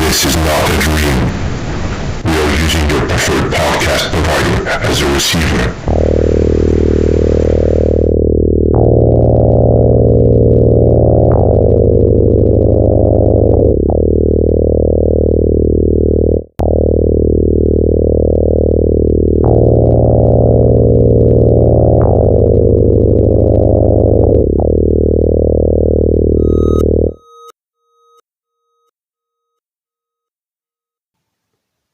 This is not a dream. We are using your preferred podcast provider as a receiver.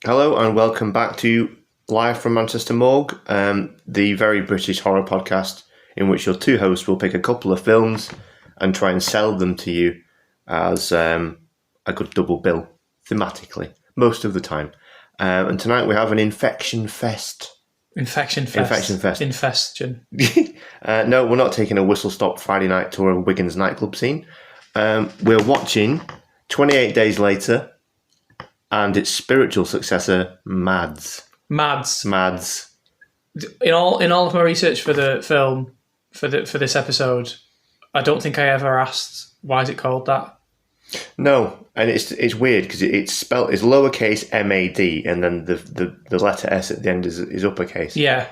Hello and welcome back to Live from Manchester Morgue, the very British horror podcast in which your two hosts will pick a couple of films and try and sell them to you as a good double bill, thematically, most of the time. And tonight we have an infection fest. Infection. No, we're not taking a whistle-stop Friday night tour of Wigan's nightclub scene. We're watching 28 Days Later and its spiritual successor, MADS. MADS. In all of my research for the film, for this episode, I don't think I ever asked why is it called that. No, and it's weird because it's spelled, it's lowercase MAD, and then the letter S at the end is uppercase. Yeah.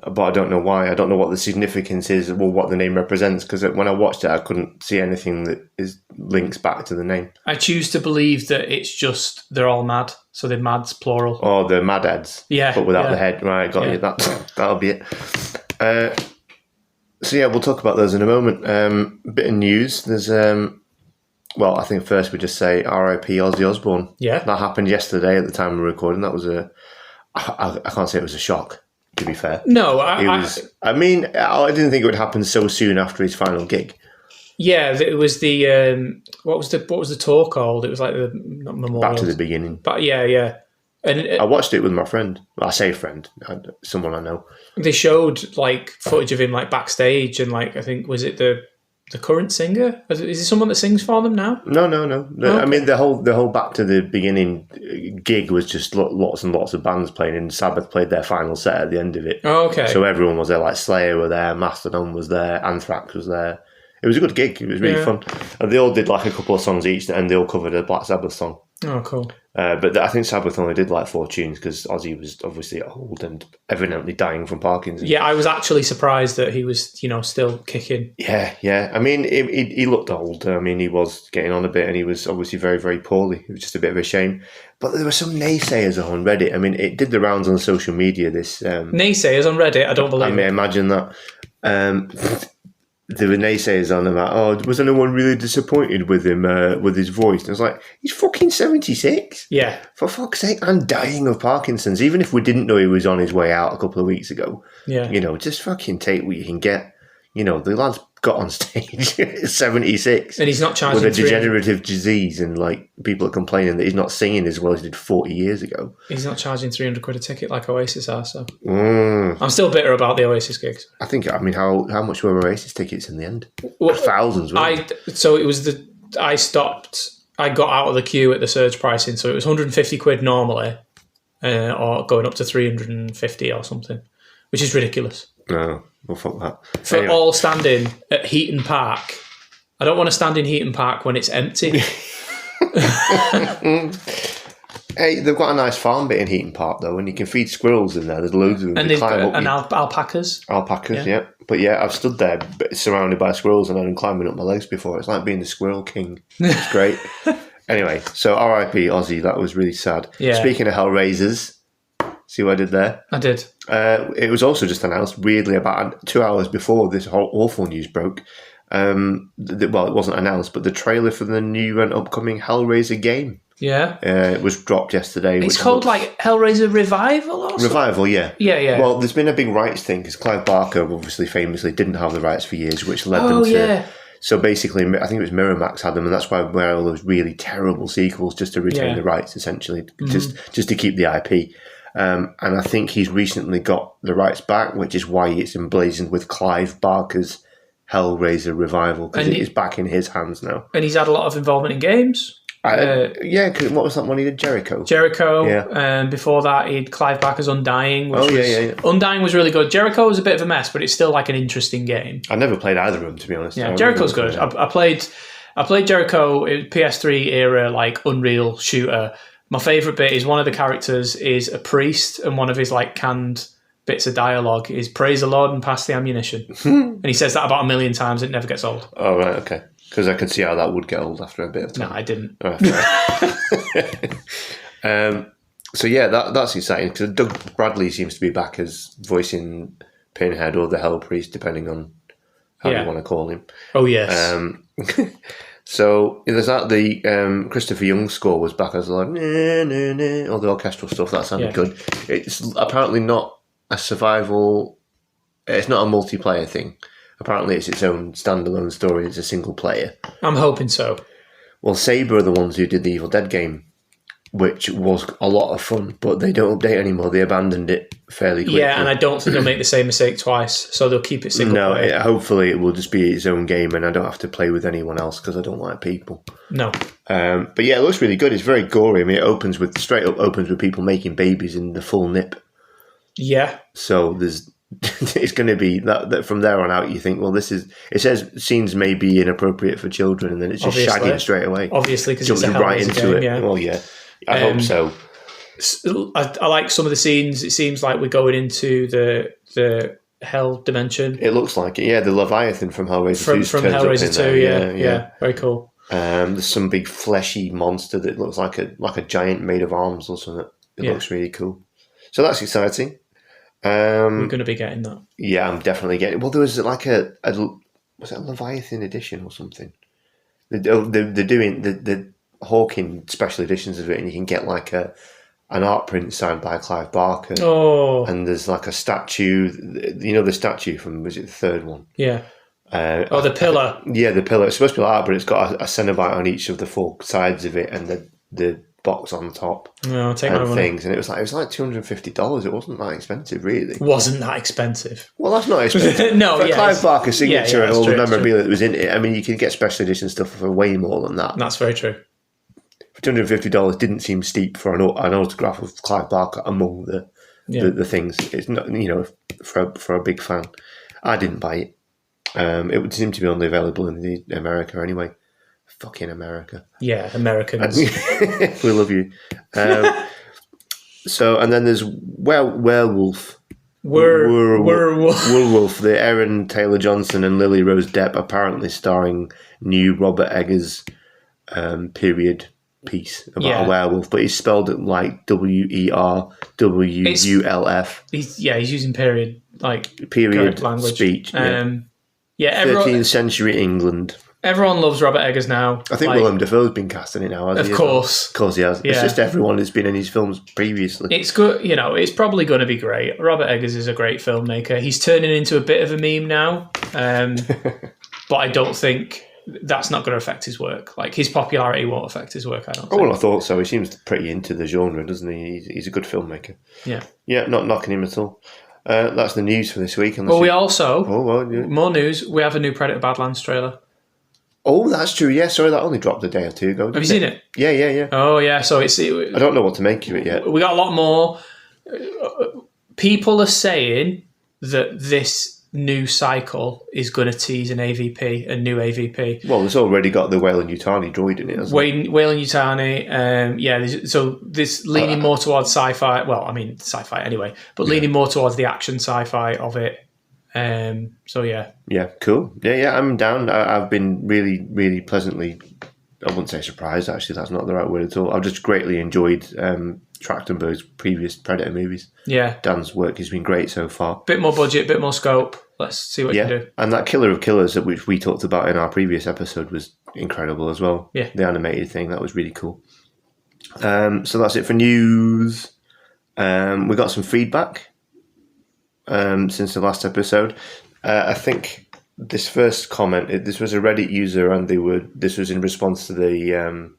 But I don't know why. I don't know what the significance is or what the name represents, because when I watched it, I couldn't see anything that links back to the name. I choose to believe that it's just they're all mad, so they're MADS plural. Oh, the mad heads. Yeah. But without the head. Right, got you. That'll be it. So yeah, we'll talk about those in a moment. Bit of news. There's well, I think first we just say R.I.P. Ozzy Osbourne. Yeah. That happened yesterday at the time we were recording. That was I can't say it was a shock, to be fair. No, I didn't think it would happen so soon after his final gig. Yeah, it was the what was the tour called? It was like the not Memorial. Back to the beginning. But yeah. And I watched it with my friend. I say friend, someone I know. They showed like footage of him like backstage, and like I think was it the current singer? Is it someone that sings for them now? No. Okay. I mean, the whole Back to the Beginning gig was just lots and lots of bands playing, and Sabbath played their final set at the end of it. Oh, okay. So everyone was there, like Slayer were there, Mastodon was there, Anthrax was there. It was a good gig. It was really fun. And they all did like a couple of songs each, and they all covered a Black Sabbath song. Oh, cool. But I think Sabbath only did like 4 tunes because Ozzy was obviously old and evidently dying from Parkinson's. Yeah, I was actually surprised that he was, still kicking. Yeah. I mean, he looked old. I mean, he was getting on a bit, and he was obviously very, very poorly. It was just a bit of a shame. But there were some naysayers on Reddit. I mean, it did the rounds on social media. This naysayers on Reddit. I don't believe. I mean, imagine that. There were naysayers on about, was anyone really disappointed with him, with his voice? And I was like, he's fucking 76. Yeah. For fuck's sake, I'm dying of Parkinson's. Even if we didn't know he was on his way out a couple of weeks ago. Yeah. Just fucking take what you can get. The lad's got on stage at 76. And he's not charging with a degenerative disease, and like people are complaining that he's not singing as well as he did 40 years ago. He's not charging £300 a ticket like Oasis are, so I'm still bitter about the Oasis gigs. How much were Oasis tickets in the end? Well, thousands, weren't they? So it was I got out of the queue at the surge pricing, so it was £150 normally, or going up to 350 or something, which is ridiculous. No, well, fuck that. For all standing at Heaton Park. I don't want to stand in Heaton Park when it's empty. Hey, they've got a nice farm bit in Heaton Park, though, and you can feed squirrels in there. There's loads of them. And alpacas. Alpacas, yeah. But yeah, I've stood there surrounded by squirrels and I've been climbing up my legs before. It's like being the squirrel king. It's great. Anyway, so R.I.P. Ozzy, that was really sad. Yeah. Speaking of Hellraisers, see what I did there? I did. It was also just announced, weirdly, about 2 hours before this whole awful news broke. Well, it wasn't announced, but the trailer for the new and upcoming Hellraiser game. Yeah. It was dropped yesterday. It's called like Hellraiser Revival or something? Revival, yeah. Yeah. Well, there's been a big rights thing because Clive Barker obviously famously didn't have the rights for years, which led them to... Yeah. So basically, I think it was Miramax had them, and that's why we had all those really terrible sequels just to retain the rights, essentially, just to keep the IP. And I think he's recently got the rights back, which is why it's emblazoned with Clive Barker's Hellraiser Revival, because it is back in his hands now. And he's had a lot of involvement in games. Because what was that one he did? Jericho. Yeah. Before that, he had Clive Barker's Undying. Undying was really good. Jericho was a bit of a mess, but it's still like an interesting game. I never played either of them, to be honest. Yeah, Jericho's good. I played I played Jericho PS3 era, like Unreal shooter. My favourite bit is one of the characters is a priest, and one of his like canned bits of dialogue is "Praise the Lord and pass the ammunition," and he says that about 1 million times. It never gets old. Oh right, okay. Because I could see how that would get old after a bit of time. No, I didn't. So yeah, that's exciting because Doug Bradley seems to be back as voicing Pinhead or the Hell Priest, depending on how you want to call him. Oh yes. So there's that. The Christopher Young score was back as like all the orchestral stuff. That sounded good. It's apparently not a survival. It's not a multiplayer thing. Apparently, it's its own standalone story. It's a single player. I'm hoping so. Well, Saber are the ones who did the Evil Dead game, which was a lot of fun, but they don't update anymore. They abandoned it fairly quickly. Yeah, and I don't think they'll make the same mistake twice, so they'll keep it single player. Hopefully it will just be its own game and I don't have to play with anyone else because I don't like people. No. But yeah, it looks really good. It's very gory. I mean, it straight up opens with people making babies in the full nip. Yeah. So it's going to be that from there on out you think, well, it says scenes may be inappropriate for children, and then it's just shagging straight away. Obviously, because it's a right into game, it. Yeah. Well, yeah. I hope so. I like some of the scenes. It seems like we're going into the hell dimension. It looks like it. Yeah, the Leviathan from Hellraiser 2. From Hellraiser 2, yeah. Very cool. There's some big fleshy monster that looks like a giant made of arms or something. It looks really cool. So that's exciting. We're going to be getting that. Yeah, I'm definitely getting it. Well, there was like was it a Leviathan edition or something? They're doing the Hawking special editions of it, and you can get like an art print signed by Clive Barker. Oh. And there's like a statue, the statue from, was it the third one? Yeah. The pillar. The pillar. It's supposed to be like that, but it's got a Cenobite on each of the four sides of it, and the box on the top. No, take my money. Things, and it was like $250. It wasn't that expensive, really. Wasn't that expensive? Well, that's not expensive. No, for Clive Barker's signature and all the memorabilia that was in it. I mean, you can get special edition stuff for way more than that. That's very true. For $250 didn't seem steep for an autograph of Clive Barker among the things. It's not, for a big fan. I didn't buy it. It would seem to be only available in America anyway. Fucking America. Yeah, Americans. We love you. So, and then there's Werewolf. Werewolf, the Aaron Taylor Johnson and Lily Rose Depp apparently starring new Robert Eggers period piece about a werewolf, but he's spelled it like WERWULF. He's using period language. Speech. 13th century England. Everyone loves Robert Eggers now. I think Willem Dafoe's been cast in it now, hasn't he? Of course. Of course he has. Yeah. It's just everyone who's been in his films previously. It's good, it's probably going to be great. Robert Eggers is a great filmmaker. He's turning into a bit of a meme now, but I don't think that's not going to affect his work. Like, his popularity won't affect his work, I don't think. Well, I thought so. He seems pretty into the genre, doesn't he? He's a good filmmaker. Yeah. Yeah, not knocking him at all. That's the news for this week. Well, we also... More news. We have a new Predator Badlands trailer. Oh, that's true. Yeah, sorry, that only dropped a day or two ago. Have you seen it? Yeah. Oh, yeah. So I don't know what to make of it yet. We got a lot more. People are saying that this new cycle is going to tease a new AVP. Well, it's already got the Weyland-Yutani droid in it, hasn't it? Weyland-Yutani. So this leaning more towards sci-fi. Well, I mean, sci-fi anyway, but leaning more towards the action sci-fi of it. Yeah, cool. Yeah, I'm down. I've been really, really pleasantly, I wouldn't say surprised, actually, that's not the right word at all. I've just greatly enjoyed Trachtenberg's previous Predator movies. Yeah. Dan's work has been great so far. Bit more budget, bit more scope. Let's see what you can do. And that Killer of Killers, which we talked about in our previous episode, was incredible as well. Yeah. The animated thing, that was really cool. So that's it for news. We got some feedback since the last episode. I think this first comment, this was a Reddit user, and this was in response to the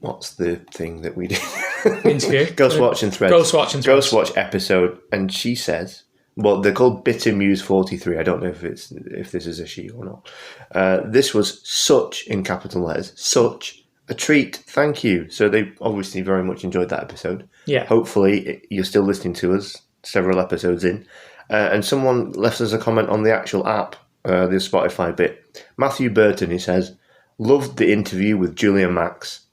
what's the thing that we did? Interview. Ghost Watch and Threads. Ghost Watch episode, and she says, well, they're called Bitter Muse 43. I don't know if this is a she or not. This was such, in capital letters, such a treat. Thank you. So they obviously very much enjoyed that episode. Yeah. Hopefully you're still listening to us several episodes in. And someone left us a comment on the actual app, the Spotify bit, Matthew Burton, he says, loved the interview with Julia Max.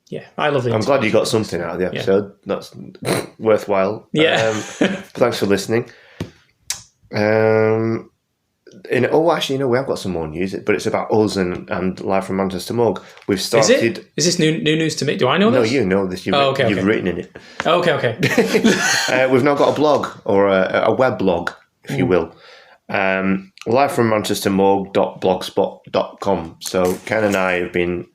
Yeah, I love it. I'm glad you got something out of the episode. Yeah. That's worthwhile. Yeah. Thanks for listening. Actually, we have got some more news, but it's about us and Live from Manchester Morgue. We've started. Is this new news to me? Do I know this? No, you know this. You've written in it. Oh, okay. We've now got a blog or a web blog, if you will. livefrommanchestermorgue.blogspot.com. So Ken and I have been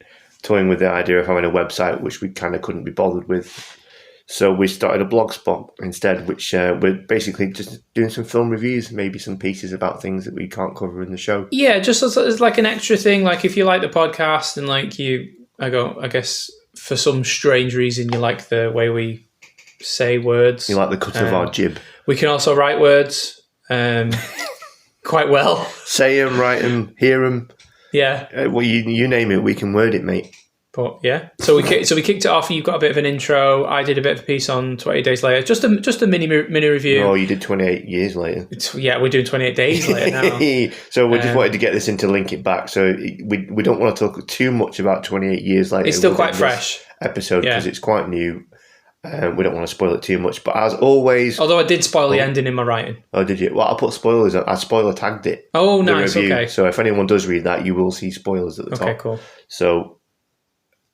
toying with the idea of having a website, which we kind of couldn't be bothered with. So we started a blog spot instead, which we're basically just doing some film reviews, maybe some pieces about things that we can't cover in the show. Yeah, just as like an extra thing. Like if you like the podcast and like I guess for some strange reason you like the way we say words. You like the cut of our jib. We can also write words quite well. Say them, write them, hear them. Yeah. Well, you name it, we can word it, mate. But yeah, so we kicked it off. You've got a bit of an intro. I did a bit of a piece on 28 Days Later. Just a mini review. Oh, you did 28 years later. We're doing 28 days later now. So we just wanted to get this in to link it back. So we don't want to talk too much about 28 years later. It's still quite fresh episode because it's quite new. We don't want to spoil it too much. But as always, although I did spoil the ending in my writing. Oh, did you? Well, I put spoilers. I spoiler tagged it. Oh, nice. Okay. So if anyone does read that, you will see spoilers at the top. Okay, cool. So,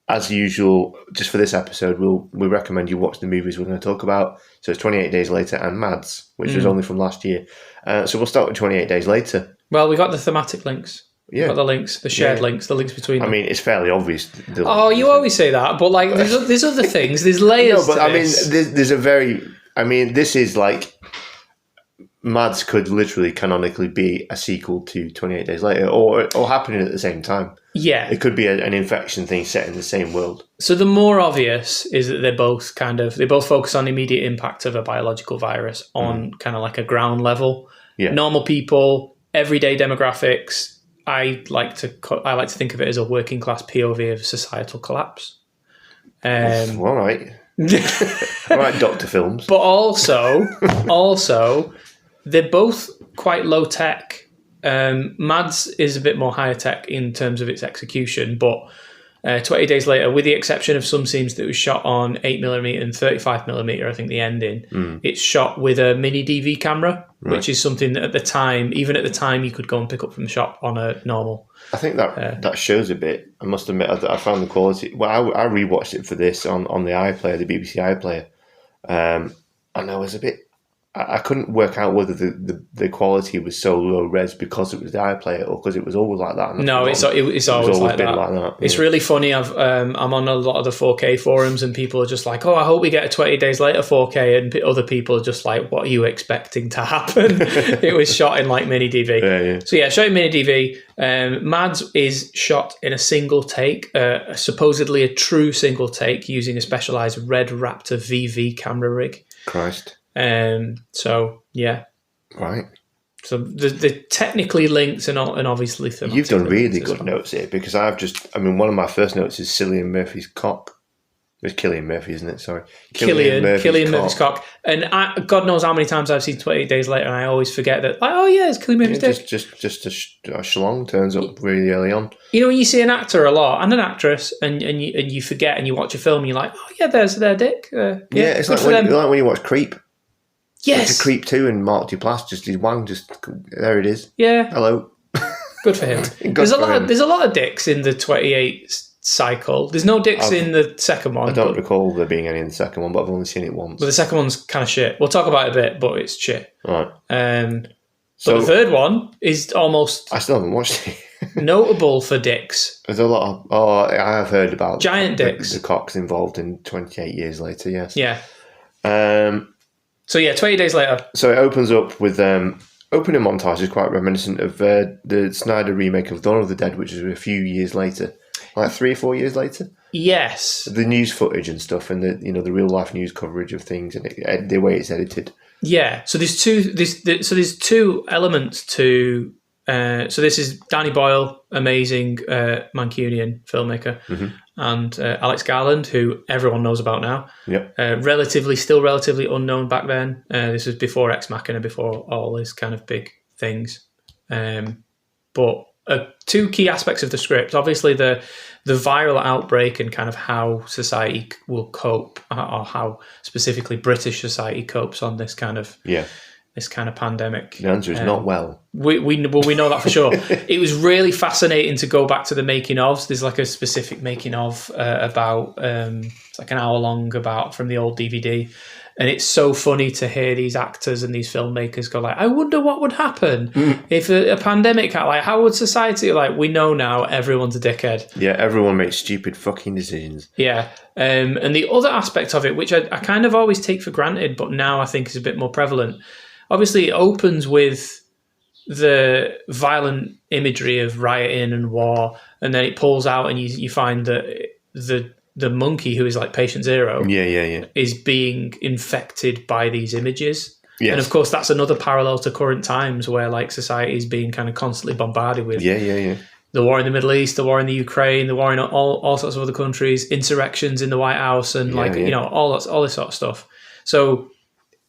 as usual, just for this episode, we recommend you watch the movies we're going to talk about. So it's 28 Days Later and MADS, which was only from last year. So we'll start with 28 Days Later. Well, we got the thematic links. Yeah. Got the links, the shared links, the links between them. I mean, it's fairly obvious. You always say that, but like, there's other things. There's layers. No, but to this. There's a very. I mean, this is like. MADS could literally canonically be a sequel to 28 Days Later or happening at the same time. Yeah. It could be an infection thing set in the same world. So the more obvious is that they both focus on the immediate impact of a biological virus on kind of like a ground level. Yeah. Normal people, everyday demographics. I like to think of it as a working class POV of societal collapse. All right. All right, Doctor Films. But also, they're both quite low tech. MADS is a bit more higher tech in terms of its execution, but 20 Days Later, with the exception of some scenes that was shot on 8mm and 35mm, I think the ending, it's shot with a mini DV camera, which is something that even at the time, you could go and pick up from the shop on a normal. I think that shows a bit. I must admit, I found the quality. Well, I rewatched it for this on the iPlayer, the BBC iPlayer, and I was a bit. I couldn't work out whether the quality was so low res because it was the iPlayer or because it was always like that. No, it's always like that. It's really funny. I'm on a lot of the 4K forums and people are just like, "Oh, I hope we get a 20 Days Later 4K," and other people are just like, "What are you expecting to happen?" It was shot in like mini DV. Yeah. So yeah, shot in mini DV. MADS is shot in a single take, supposedly a true single take using a specialized Red Raptor VV camera rig. Christ. So yeah, right. So the technically linked and obviously thematic. You've done really good notes here because one of my first notes is Cillian Murphy's cock. It's Cillian Murphy, isn't it? Sorry, Cillian Murphy's cock. And God knows how many times I've seen 28 Days Later, and I always forget that. Like, oh yeah, it's Cillian Murphy's dick. Just a schlong turns up really early on. You know, when you see an actor a lot and an actress, and you forget, and you watch a film, and you're like, oh yeah, there's their dick. It's like when you watch Creep. Yes. It's a Creep 2 and Mark Duplass, just his wang, there it is. Yeah. Hello. Good for him. There's a lot of dicks in the 28 cycle. There's no dicks in the second one. I don't recall there being any in the second one, but I've only seen it once. But the second one's kind of shit. We'll talk about it a bit, but it's shit. Right. So the third one is almost... I still haven't watched it. notable for dicks. There's a lot of... I have heard about... Giant dicks. The cocks involved in 28 Years Later, yes. Yeah. So yeah, 20 Days Later. So it opens up with opening montage is quite reminiscent of the Snyder remake of Dawn of the Dead, which is a few years later, like 3 or 4 years later. Yes, the news footage and stuff, and the real life news coverage of things and the way it's edited. Yeah. So there's two elements to. So this is Danny Boyle, amazing Mancunian filmmaker, and Alex Garland, who everyone knows about now. Yep. Still relatively unknown back then. This was before Ex Machina, before all these kind of big things. But two key aspects of the script, obviously the viral outbreak and kind of how society will cope, or how specifically British society copes on this kind of pandemic. The answer is not well. We know that for sure. It was really fascinating to go back to the making ofs. There's like a specific making of about it's like an hour long about from the old DVD. And it's so funny to hear these actors and these filmmakers go like, I wonder what would happen if a pandemic, like how would society, like we know now everyone's a dickhead. Yeah, everyone makes stupid fucking decisions. Yeah. And the other aspect of it, which I kind of always take for granted, but now I think is a bit more prevalent. Obviously it opens with the violent imagery of rioting and war, and then it pulls out and you find that the monkey who is like patient zero is being infected by these images. Yes. And of course that's another parallel to current times where like society is being kind of constantly bombarded with the war in the Middle East, the war in the Ukraine, the war in all sorts of other countries, insurrections in the White House, and all this sort of stuff. So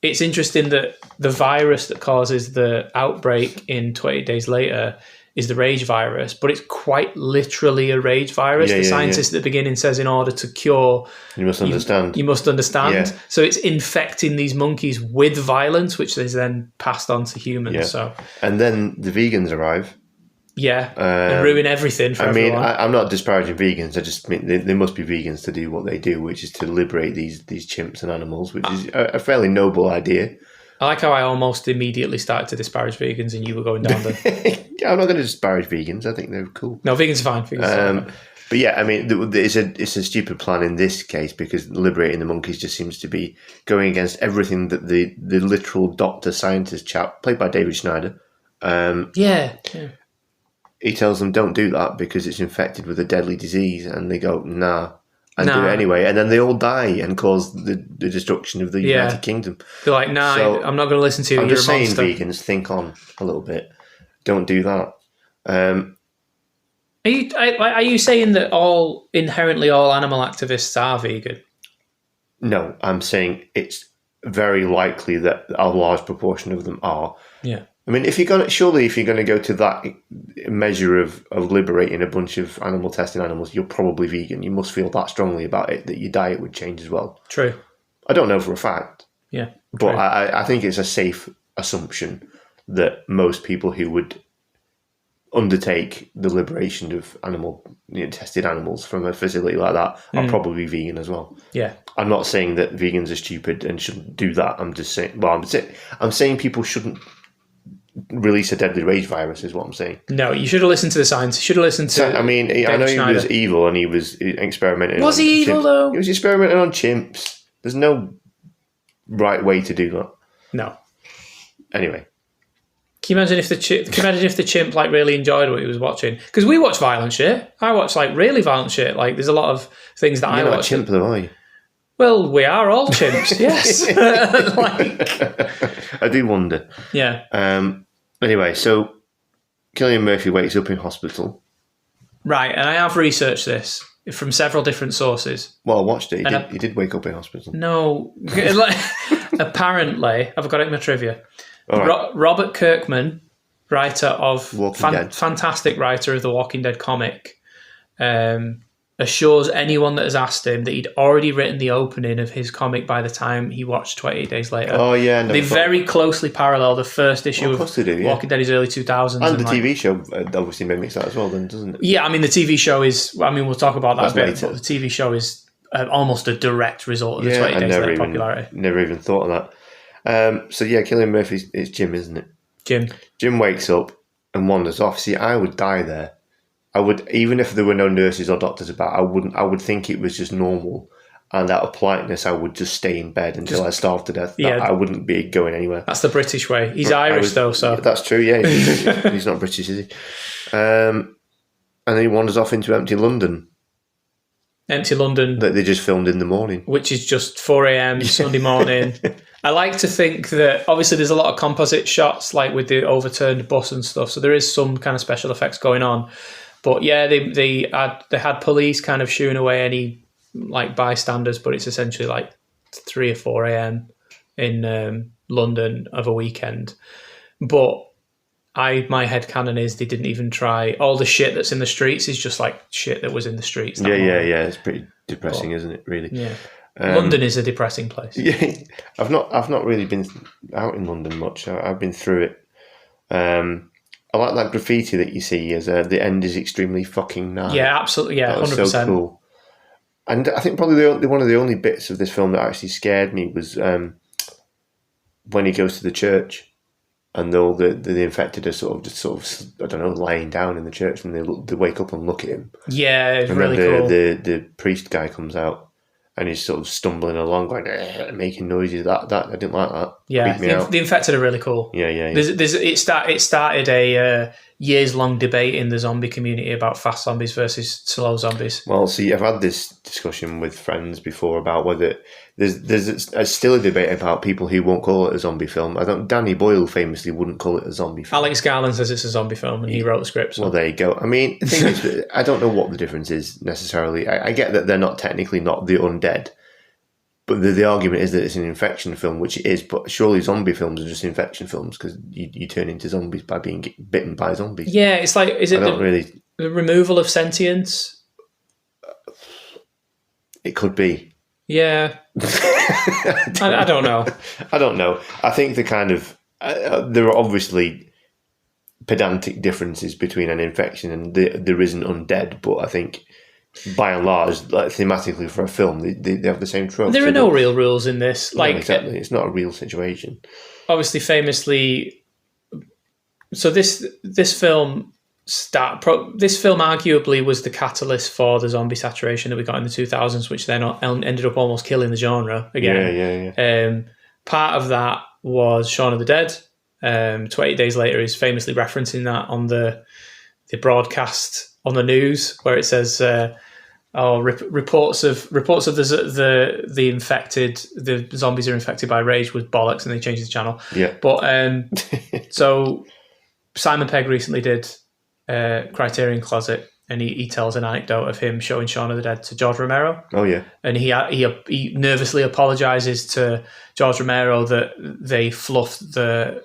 it's interesting that the virus that causes the outbreak in 28 Days Later is the rage virus, but it's quite literally a rage virus. The scientist at the beginning says in order to cure... You must understand. You must understand. Yeah. So it's infecting these monkeys with violence, which is then passed on to humans. Yeah. So, and then the vegans arrive. Yeah, and ruin everything for everyone. I'm not disparaging vegans. I just mean they must be vegans to do what they do, which is to liberate these chimps and animals, which is a fairly noble idea. I like how I almost immediately started to disparage vegans and you were going down the... I'm not going to disparage vegans. I think they're cool. No, vegans are fine. But yeah, I mean, it's a stupid plan in this case because liberating the monkeys just seems to be going against everything that the literal doctor scientist chap, played by David Schneider, he tells them don't do that because it's infected with a deadly disease, and they go nah. And do it anyway, and then they all die and cause the destruction of the United Kingdom. They're like, nah, so I'm not going to listen to you. I'm You're just a saying, monster. Vegans, think on a little bit. Don't do that. Are you saying that inherently all animal activists are vegan? No, I'm saying it's very likely that a large proportion of them are. Yeah. I mean, if you're going to go to that measure of liberating a bunch of animal testing animals, you're probably vegan. You must feel that strongly about it that your diet would change as well. True. I don't know for a fact. Yeah. But I think it's a safe assumption that most people who would undertake the liberation of tested animals from a facility like that are probably vegan as well. Yeah. I'm not saying that vegans are stupid and shouldn't do that. I'm just saying, I'm saying people shouldn't release a deadly rage virus is what I'm saying. No, you should have listened to the science. You should have listened to I mean, David I know Schneider. He was evil and he was experimenting Was he evil chimps. though? He was experimenting on chimps. There's no right way to do that. No. Anyway. Can you imagine if the chimp like really enjoyed what he was watching? Because we watch violent shit. I watch like really violent shit. Like there's a lot of things that I watch. You're not a chimp though, are you? Well, we are all chimps, yes. I do wonder. Yeah. Anyway, so Cillian Murphy wakes up in hospital. Right, and I have researched this from several different sources. Well, I watched it. He did wake up in hospital. No. Apparently, I've got it in my trivia. Right. Robert Kirkman, writer of fantastic writer of the Walking Dead comic, assures anyone that has asked him that he'd already written the opening of his comic by the time he watched 28 Days Later. Oh, yeah. They very closely parallel the first issue of Walking Dead is early 2000s. And the TV show obviously mimics that as well, then, doesn't it? Yeah, I mean, the TV show is... I mean, we'll talk about that a bit, later. but the TV show is almost a direct result of the 28 Days Later popularity. Never even thought of that. So, yeah, Cillian Murphy, it's Jim, isn't it? Jim wakes up and wanders off. See, I would die there. I would, even if there were no nurses or doctors about, I would think it was just normal. And out of politeness, I would just stay in bed until I starved to death. Yeah. I wouldn't be going anywhere. That's the British way. He's Irish, though, so... That's true, yeah. He's not British, is he? And then he wanders off into empty London. Empty London. That they just filmed in the morning. Which is just 4 a.m. Sunday morning. I like to think that, obviously, there's a lot of composite shots, like with the overturned bus and stuff, so there is some kind of special effects going on. But yeah, they had police kind of shooing away any like bystanders, but it's essentially like 3 or 4 a.m. in London of a weekend. But my headcanon is they didn't even try. All the shit that's in the streets is just like shit that was in the streets. Yeah. It's pretty depressing, isn't it? Really. Yeah. London is a depressing place. Yeah, I've not really been out in London much. I've been through it. I like that graffiti that you see as the end is extremely fucking nice. Yeah, absolutely. Yeah, 100%. So cool. And I think probably one of the only bits of this film that actually scared me was when he goes to the church and all the infected are sort of I don't know, lying down in the church, and they wake up and look at him. Yeah, it's and really then cool. The priest guy comes out. And he's sort of stumbling along, going, making noises. That I didn't like that. Yeah, Freaked me out. the infected are really cool. Yeah. It started a years-long debate in the zombie community about fast zombies versus slow zombies. Well, see, I've had this discussion with friends before about whether there's still a debate about people who won't call it a zombie film. Danny Boyle famously wouldn't call it a zombie film. Alex Garland says it's a zombie film, and he wrote the script. So. Well, there you go. I mean, the thing is, I don't know what the difference is necessarily. I get that they're not technically not the undead, but the argument is that it's an infection film, which it is. But surely zombie films are just infection films because you turn into zombies by being bitten by zombies. Yeah, it's like, is it the removal of sentience? It could be. Yeah. I don't know. I don't know. I think the kind of there are obviously pedantic differences between an infection and there isn't undead, but I think by and large, like thematically for a film, they have the same tropes. There are no real rules in this. Like, exactly, it's not a real situation. Obviously, famously, so this film arguably was the catalyst for the zombie saturation that we got in the 2000s, which then ended up almost killing the genre again. Yeah. Part of that was Shaun of the Dead. 28 Days Later is famously referencing that on the broadcast on the news, where it says, reports of the infected, the zombies are infected by rage was bollocks, and they changed the channel. Yeah. But so Simon Pegg recently did Criterion Closet, and he tells an anecdote of him showing Shaun of the Dead to George Romero. Oh yeah, and he nervously apologizes to George Romero that they fluffed the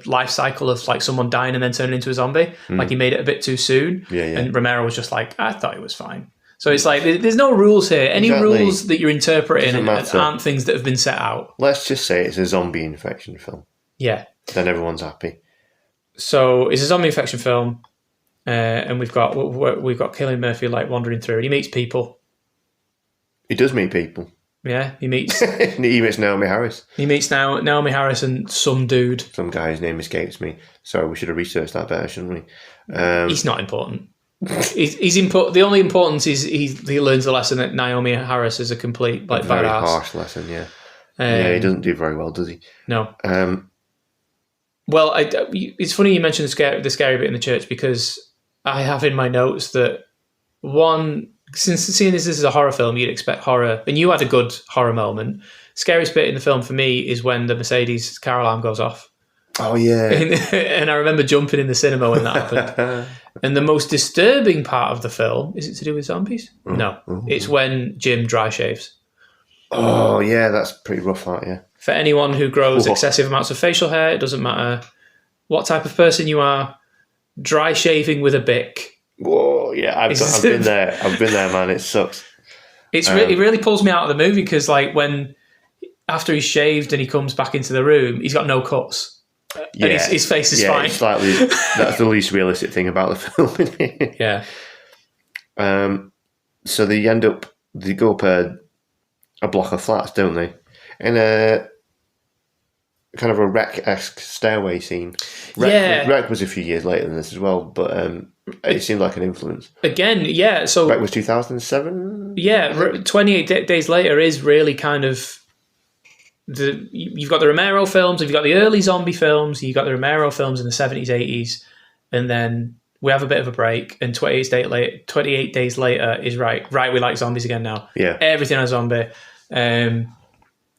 life cycle of like someone dying and then turning into a zombie. Like he made it a bit too soon. Yeah. And Romero was just like, I thought it was fine. So it's like there's no rules here. Any rules that you're interpreting aren't things that have been set out. Let's just say it's a zombie infection film. Yeah. Then everyone's happy. So it's a zombie infection film, and we've got Cillian Murphy like wandering through, and he meets people. He does meet people. Yeah, he meets. He meets Naomi Harris. He meets Naomi Harris and some dude. Some guy's name escapes me. Sorry, we should have researched that better, shouldn't we? He's not important. He's important. The only importance is he learns the lesson that Naomi Harris is a complete like very badass. Harsh lesson. Yeah. Yeah, he doesn't do very well, does he? No. Well, it's funny you mentioned the scary bit in the church, because I have in my notes that since seeing this is a horror film, you'd expect horror, and you had a good horror moment. Scariest bit in the film for me is when the Mercedes car alarm goes off. Oh yeah. And I remember jumping in the cinema when that happened. And the most disturbing part of the film, is it to do with zombies? No. It's when Jim dry shaves. Oh yeah, that's pretty rough, that, yeah. For anyone who grows excessive amounts of facial hair, it doesn't matter what type of person you are, dry shaving with a Bic. Whoa, yeah, I've been there. I've been there, man. It sucks. It really pulls me out of the movie, because like when after he's shaved and he comes back into the room, he's got no cuts. Yeah, and his face is fine. That's the least realistic thing about the film, isn't it? Yeah. So they go up a block of flats, don't they? In a kind of a Wreck-esque stairway scene. Wreck was a few years later than this as well, but it seemed like an influence. Again, yeah. So Wreck was 2007? Yeah, 28 Days Later is really kind of you've got the Romero films, you've got the early zombie films, you've got the Romero films in the 70s, 80s, and then we have a bit of a break, and 28 Days Later is right, we like zombies again now. Yeah. Everything on zombie.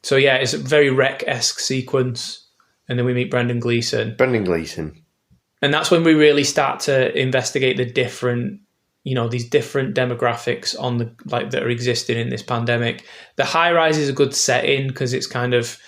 So yeah, it's a very Wreck-esque sequence, and then we meet Brendan Gleeson. And that's when we really start to investigate the different, these different demographics on that are existing in this pandemic. The high rise is a good setting because it's kind of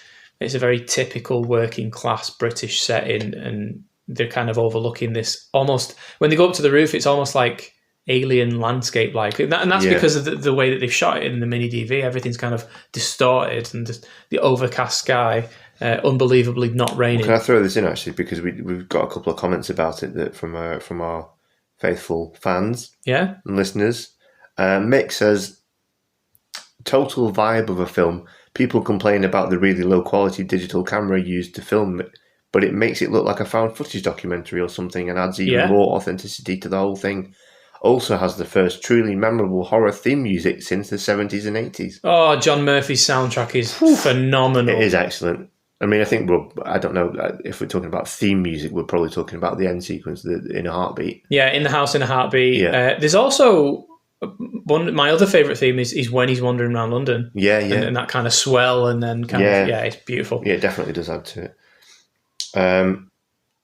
it's a very typical working class British setting, and they're kind of overlooking this almost, when they go up to the roof, it's almost like alien landscape like, and that's because of the way that they've shot it in the mini DV. Everything's kind of distorted, and the overcast sky, unbelievably not raining. Can I throw this in actually, because we've got a couple of comments about it that from our faithful fans and listeners. Mick says, total vibe of a film. People complain about the really low quality digital camera used to film it, but it makes it look like a found footage documentary or something, and adds even more authenticity to the whole thing. Also has the first truly memorable horror theme music since the 70s and 80s. Oh, John Murphy's soundtrack is phenomenal. It is excellent. I mean, I think I don't know if we're talking about theme music, we're probably talking about the end sequence, In a Heartbeat. Yeah, In the House in a Heartbeat. Yeah. There's also my other favourite theme is when he's wandering around London. Yeah. And that kind of swell, and then it's beautiful. Yeah, it definitely does add to it.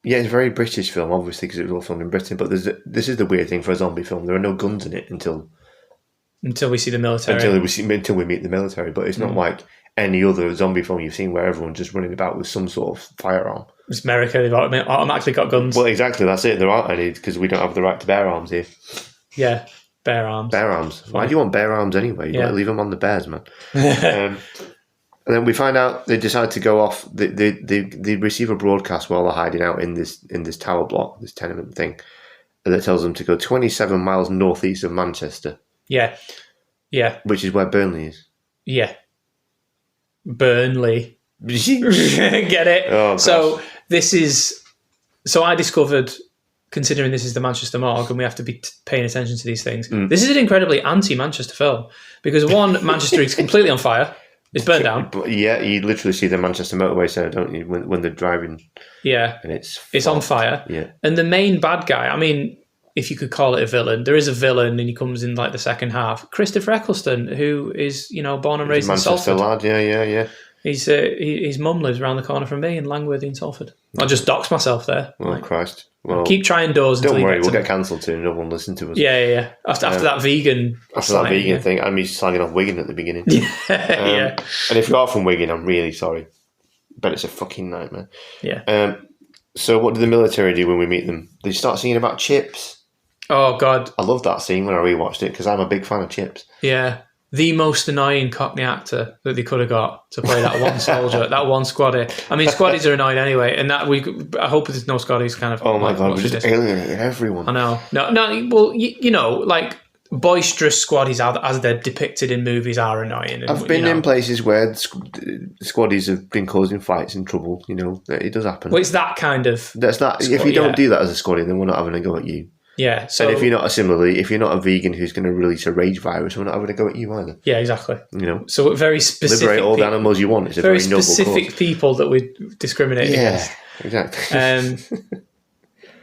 Yeah, it's a very British film, obviously, because it was all filmed in Britain. But this is the weird thing for a zombie film. There are no guns in it until we see the military. Until we meet the military. But it's not like any other zombie film you've seen where everyone's just running about with some sort of firearm. It's America. They've automatically got guns. Well, exactly. That's it. There aren't any because we don't have the right to bear arms here. Yeah, bear arms. Bear arms. Why do you want bear arms anyway? You leave them on the bears, man. And then we find out they decide to go off. They receive a broadcast while they're hiding out in this tower block, this tenement thing, and it tells them to go 27 miles northeast of Manchester. Yeah. Which is where Burnley is. Yeah. Burnley. Get it? Oh, so I discovered, considering this is the Manchester Morgue and we have to be paying attention to these things, this is an incredibly anti-Manchester film, because one, Manchester is completely on fire. It's burned down. Yeah, you literally see the Manchester motorway there, don't you, when they're driving? Yeah. And it's on fire. Yeah. And the main bad guy, I mean, if you could call it a villain, there is a villain, and he comes in like the second half. Christopher Eccleston, who is, born and raised in Salford. Manchester lad, yeah. His mum lives around the corner from me in Langworthy in Salford. I'll just dox myself there. Oh, Christ. Well, keep trying doors until don't worry, we'll get cancelled soon. No one will listen to us. Yeah. After that vegan... After that vegan thing, I'm used to slagging off Wigan at the beginning. Yeah. And if you are from Wigan, I'm really sorry. But it's a fucking nightmare. Yeah. So what do the military do when we meet them? They start singing about Chips. Oh, God. I love that scene when I rewatched it because I'm a big fan of Chips. Yeah. The most annoying Cockney actor that they could have got to play that one soldier, that one squaddy. I mean, squaddies are annoying anyway, and I hope there's no squaddies kind of... Oh my God, we're just alienating everyone. I know. No, well, like, boisterous squaddies as they're depicted in movies are annoying. And, I've been in places where squaddies have been causing fights and trouble, it does happen. Well, it's that kind of... If you don't do that as a squaddie, then we're not having a go at you. Yeah. So, and if you're not a vegan who's going to release a rage virus, we're not having a go at you either. Yeah, exactly. So very specific. Liberate all the animals you want. It's a very noble cause. Very specific people that we discriminate against. Exactly.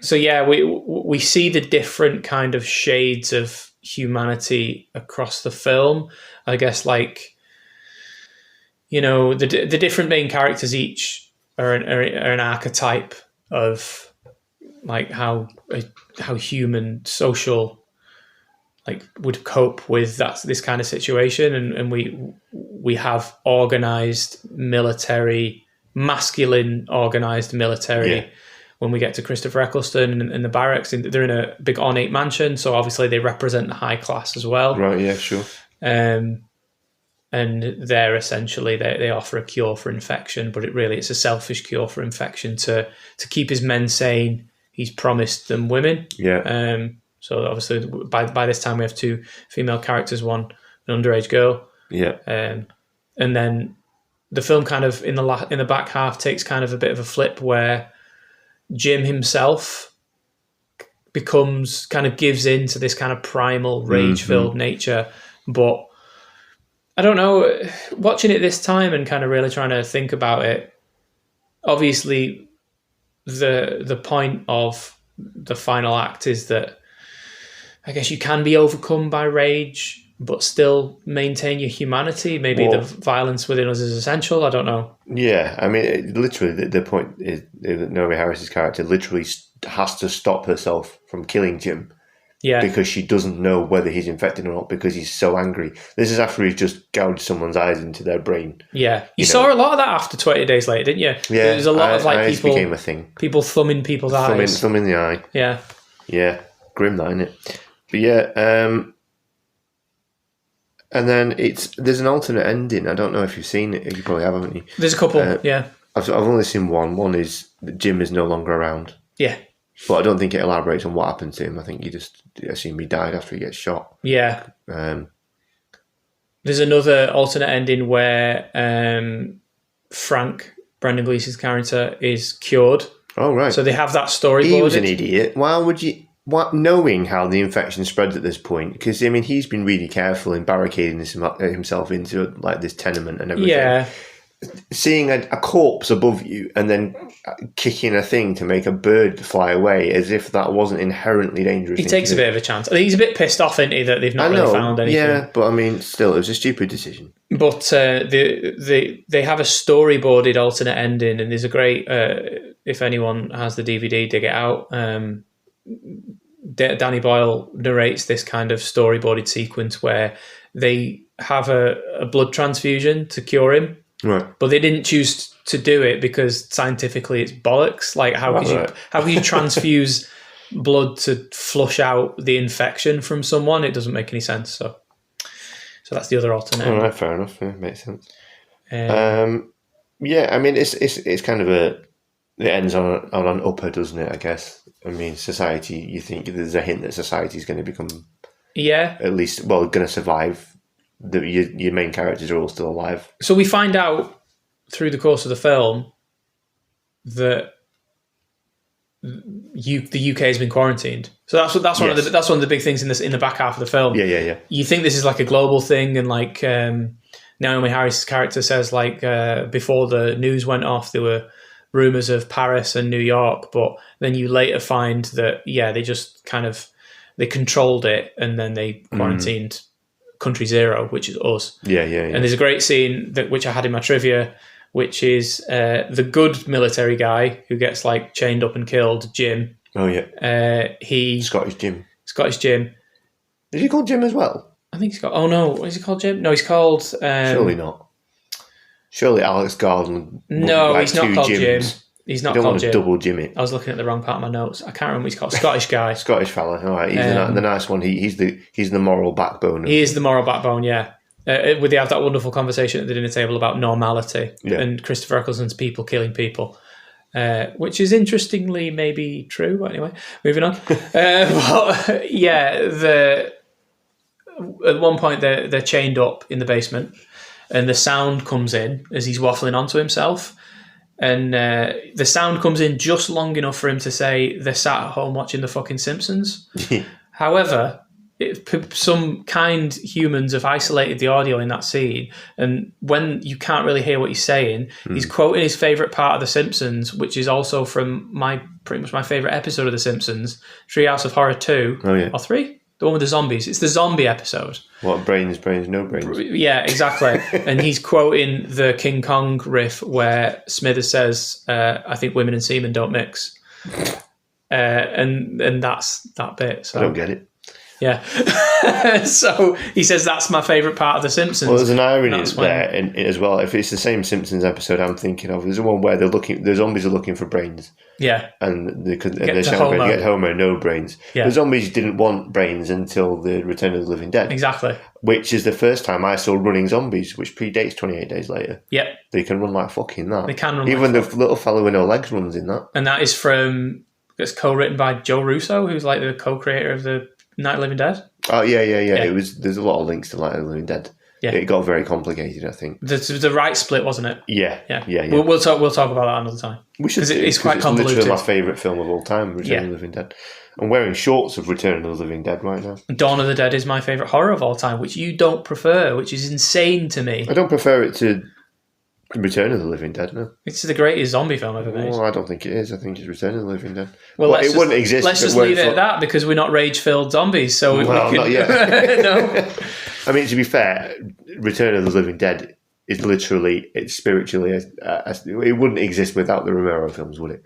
So yeah, we see the different kind of shades of humanity across the film. I guess the different main characters each are an archetype of like how human social would cope with this kind of situation, and we have organized military, masculine organized military. Yeah. When we get to Christopher Eccleston and the barracks, they're in a big ornate mansion, so obviously they represent the high class as well. Right? Yeah, sure. And they're essentially they offer a cure for infection, but it's a selfish cure for infection to keep his men sane. He's promised them women. Yeah. So obviously by this time we have two female characters, one an underage girl. Yeah. And then the film kind of in the back half takes kind of a bit of a flip where Jim himself gives in to this kind of primal rage-filled nature. But I don't know, watching it this time and kind of really trying to think about it, obviously the point of the final act is that I guess you can be overcome by rage but still maintain your humanity. Maybe the violence within us is essential. I don't know. Yeah, I mean, literally, the point is that Naomi Harris's character literally has to stop herself from killing Jim Yeah. Because she doesn't know whether he's infected or not because he's so angry. This is after he's just gouged someone's eyes into their brain. Yeah. You saw a lot of that after 20 Days Later, didn't you? Yeah. There's a lot of like eyes people became a thing. People thumbing people's eyes. Thumb in the eye. Yeah. Yeah. Grim, that, isn't it? But yeah, and then there's an alternate ending. I don't know if you've seen it. You probably have, haven't you? There's a couple, yeah. I've only seen one. One is that Jim is no longer around. Yeah. But I don't think it elaborates on what happened to him. I think you just assume he died after he gets shot. Yeah. There's another alternate ending where Frank, Brendan Gleeson's character, is cured. Oh, right. So they have that storyboarded. He was an idiot. Why would you... knowing how the infection spreads at this point, because, I mean, he's been really careful in barricading himself into, like, this tenement and everything. Yeah. Seeing a corpse above you and then kicking a thing to make a bird fly away as if that wasn't inherently dangerous. He takes a bit of a chance. He's a bit pissed off, isn't he, that they've not really found anything. Yeah, but I mean, still, it was a stupid decision. But they have a storyboarded alternate ending, and there's a great, if anyone has the DVD, dig it out. Danny Boyle narrates this kind of storyboarded sequence where they have a blood transfusion to cure him. Right. But they didn't choose to do it because scientifically it's bollocks. Like how could you transfuse blood to flush out the infection from someone? It doesn't make any sense. So that's the other alternate. All right, fair enough. Yeah, makes sense. Yeah, I mean it's kind of it ends on an upper, doesn't it? I guess. I mean, society. You think there's a hint that society is going to become at least going to survive. Your main characters are all still alive. So we find out through the course of the film that the UK has been quarantined. So that's one of the big things in the back half of the film. Yeah. You think this is like a global thing, and like Naomi Harris' character says, like before the news went off, there were rumors of Paris and New York, but then you later find that they just kind of they controlled it, and then they quarantined. Country Zero, which is us. Yeah. And there's a great scene which I had in my trivia, which is the good military guy who gets like chained up and killed, Jim. Oh yeah. Scottish Jim. Is he called Jim as well? I think he's got. Oh no, is he called Jim? No, he's called. Surely not. Surely Alex Garland. No, he's not called Jim. He's not called Jim. Double Jimmy. I was looking at the wrong part of my notes. I can't remember what he's called. Scottish guy. Scottish fella. All right. He's the nice one. He's the moral backbone. He is the moral backbone, yeah. They have that wonderful conversation at the dinner table about normality and Christopher Eccleston's people killing people, which is interestingly maybe true. But anyway, moving on. But yeah, at one point they're chained up in the basement and the sound comes in as he's waffling onto himself. And the sound comes in just long enough for him to say they're sat at home watching the fucking Simpsons. However, some kind humans have isolated the audio in that scene, and when you can't really hear what he's saying, he's quoting his favourite part of The Simpsons, which is also from pretty much my favourite episode of The Simpsons, Treehouse of Horror 2. Oh, yeah. Or 3? The one with the zombies. It's the zombie episode. What, brains, no brains? Yeah, exactly. And he's quoting the King Kong riff where Smithers says, I think women and semen don't mix. And that's that bit. So I don't get it. Yeah. So he says that's my favourite part of The Simpsons. Well, there's an irony there as well. If it's the same Simpsons episode I'm thinking of, there's one where the zombies are looking for brains. Yeah. And they're saying, get Homer, no brains. Yeah. The zombies didn't want brains until the Return of the Living Dead. Exactly. Which is the first time I saw running zombies, which predates 28 Days Later. Yep. They can run like fucking that. They can run even the little fellow with no legs runs in that. And that is it's co-written by Joe Russo, who's like the co-creator of the Night of the Living Dead. Oh, yeah. There's a lot of links to Night of the Living Dead. Yeah. It got very complicated, I think. The right split, wasn't it? Yeah. We'll talk about that another time. We should. It's quite convoluted. It's literally my favourite film of all time, Return of the Living Dead. I'm wearing shorts of Return of the Living Dead right now. Dawn of the Dead is my favourite horror of all time, which you don't prefer, which is insane to me. I don't prefer it to Return of the Living Dead, no. It's the greatest zombie film ever made. Well, I don't think it is. I think it's Return of the Living Dead. Well, it wouldn't exist. Let's just leave it at that because we're not rage-filled zombies. So not yet. No. I mean, to be fair, Return of the Living Dead is literally, it's spiritually, it wouldn't exist without the Romero films, would it?